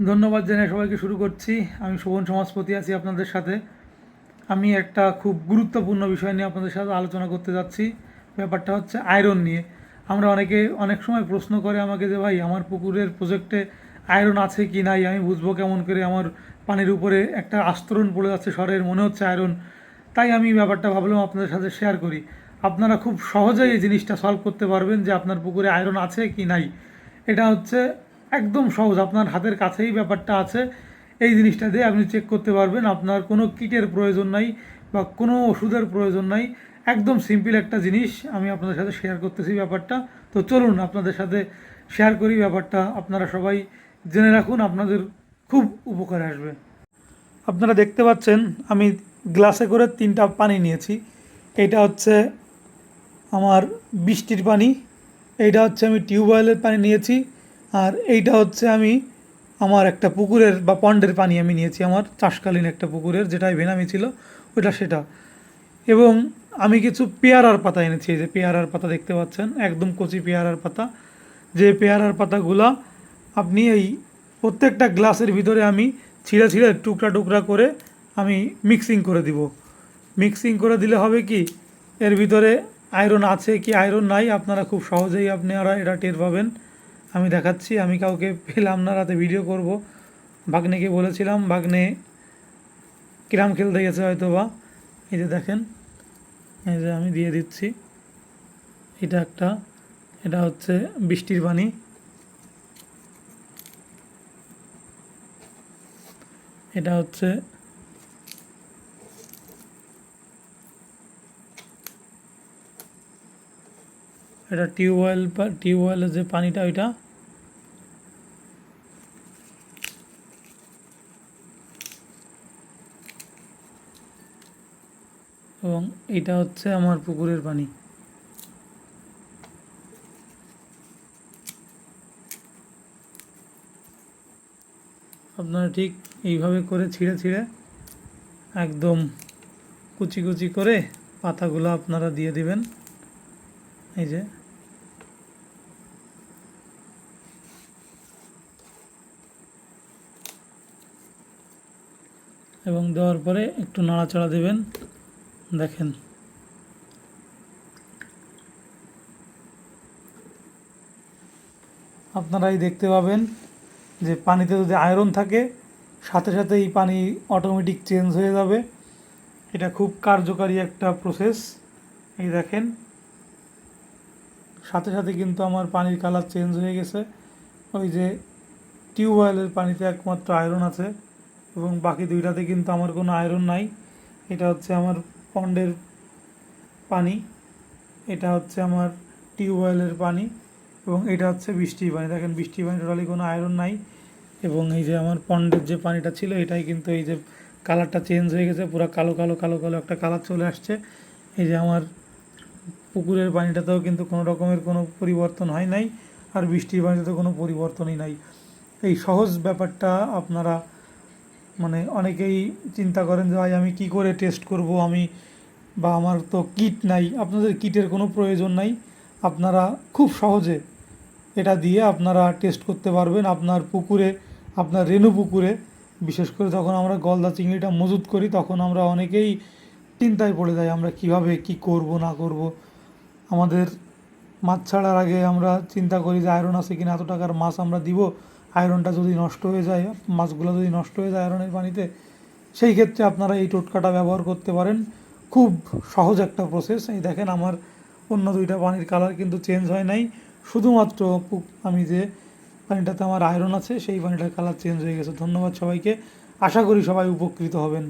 ধন্যবাদ জানিয়ে সবাইকে শুরু করছি। আমি শোভন সমাজপতি আছি আপনাদের সাথে। আমি একটা খুব গুরুত্বপূর্ণ বিষয় নিয়ে আপনাদের সাথে আলোচনা করতে যাচ্ছি। ব্যাপারটা হচ্ছে আয়রন নিয়ে। আমরা অনেকে অনেক সময় প্রশ্ন করে আমাকে যে ভাই আমার পুকুরের প্রজেক্টে আয়রন আছে কি নাই আমি বুঝবো কেমন করে, আমার পানির উপরে একটা আস্তরণ পড়ে যাচ্ছে সরের, মনে হচ্ছে আয়রন। তাই আমি ব্যাপারটা ভাবলাম আপনাদের সাথে শেয়ার করি। আপনারা খুব সহজেই এই জিনিসটা সলভ করতে পারবেন যে আপনার পুকুরে আয়রন আছে কি নাই। এটা হচ্ছে একদম সহজ, আপনার হাতের কাছেই ব্যাপারটা আছে। এই জিনিসটা দিয়ে আপনি চেক করতে পারবেন। আপনার কোনো কিটের প্রয়োজন নাই বা কোনো ওষুধের প্রয়োজন নাই। একদম সিম্পল একটা জিনিস আমি আপনাদের সাথে শেয়ার করতেছি ব্যাপারটা। তো চলুন আপনাদের সাথে শেয়ার করি ব্যাপারটা, আপনারা সবাই জেনে রাখুন, আপনাদের খুব উপকারে আসবে। আপনারা দেখতে পাচ্ছেন আমি গ্লাসে করে 3টা পানি নিয়েছি। এইটা হচ্ছে আমার বৃষ্টির পানি, এইটা হচ্ছে আমি টিউবওয়েলের পানি নিয়েছি, আর এইটা হচ্ছে আমি আমার একটা পুকুরের বা পন্ডের পানি আমি নিয়েছি, আমার চাষকালীন একটা পুকুরের, যেটাই ভেনামি ছিল ওইটা সেটা। এবং আমি কিছু পেয়ারার পাতা এনেছি। এই যে পেয়ারার পাতা দেখতে পাচ্ছেন, একদম কচি পেয়ারার পাতা। যে পেয়ারার পাতাগুলা আপনি এই প্রত্যেকটা গ্লাসের ভিতরে আমি ছিঁড়ে ছিঁড়ে টুকরা টুকরা করে আমি মিক্সিং করে দিব। মিক্সিং করে দিলে হবে কি, এর ভিতরে আয়রন আছে কি আয়রন নাই আপনারা খুব সহজেই আপনারা এটা টের পাবেন। আমি দেখাচ্ছি, আমি কাউকে পেলাম না, রাতে ভিডিও করব। ভাগ্নেকে বলেছিলাম, ভাগ্নে কিরাম খেলতে গেছে হয়তো বা। এই যে দেখেন, এই যে আমি দিয়ে দিচ্ছি। এটা একটা, এটা হচ্ছে বৃষ্টির পানি। এটা হচ্ছে এটা টিউবওয়েল বা টিউবওয়েলের যে পানিটা ওইটা। এবং এটা হচ্ছে আমার পুকুরের পানি। আপনারা ঠিক এইভাবে করে ছিঁড়ে ছিঁড়ে একদম কুচি কুচি করে পাতাগুলো আপনারা দিয়ে দিবেন। এই যে এবং দেওয়ার পরে একটু নাড়াচাড়া দেবেন। দেখেন আপনারাই দেখতে পাবেন যে পানিতে যদি আয়রন থাকে সাথে সাথে এই পানি অটোমেটিক চেঞ্জ হয়ে যাবে। এটা খুব কার্যকারী একটা প্রসেস। এই দেখেন সাথে সাথে কিন্তু আমার পানির কালার চেঞ্জ হয়ে গেছে। ওই যে টিউবওয়েলের পানিতে একমাত্র আয়রন আছে এবং বাকি দুইটাতে কিন্তু আমার কোনো আয়রন নাই। এটা হচ্ছে আমার পন্ডের পানি, এটা হচ্ছে আমার টিউবওয়েলের পানি, এবং এটা হচ্ছে বৃষ্টির পানি। দেখেন বৃষ্টির পানি টোটালি কোনো আয়রন নাই। এবং এই যে আমার পন্ডের যে পানিটা ছিল এটাই কিন্তু এই যে কালারটা চেঞ্জ হয়ে গেছে, পুরো কালো কালো কালো কালো একটা কালার চলে আসছে। এই যে আমার পুকুরের পানিটাতেও কিন্তু কোনো রকমের কোনো পরিবর্তন হয় নাই, আর বৃষ্টির পানিতে কোনো পরিবর্তনই নাই। এই সহজ ব্যাপারটা আপনারা মানে অনেকেই চিন্তা করেন যে ভাই আমি কী করে টেস্ট করব, আমি বা আমার তো কিট নাই। আপনাদের কিটের কোনো প্রয়োজন নাই, আপনারা খুব সহজে এটা দিয়ে আপনারা টেস্ট করতে পারবেন আপনার পুকুরে, আপনার রেণু পুকুরে। বিশেষ করে যখন আমরা গলদা চিংড়িটা মজুত করি তখন আমরা অনেকেই চিন্তায় পড়ে যাই, আমরা কিভাবে কি করব না করব। আমাদের মাছ ছাড়ার আগে আমরা চিন্তা করি যে আয়রন আছে কিনা, এত টাকার মাছ আমরা দিব, আয়রনটা যদি নষ্ট হয়ে যায়, মাছগুলো যদি নষ্ট হয়ে যায় আয়রনের পানিতে, সেই ক্ষেত্রে আপনারা এই টোটকাটা ব্যবহার করতে পারেন। খুব সহজ একটা প্রসেস। এই দেখেন আমার অন্য দুইটা পানির কালার কিন্তু চেঞ্জ হয় নাই, শুধুমাত্র আমি যে পানিটাতে আমার আয়রন আছে সেই পানিটার কালার চেঞ্জ হয়ে গেছে। ধন্যবাদ সবাইকে, আশা করি সবাই উপকৃত হবেন।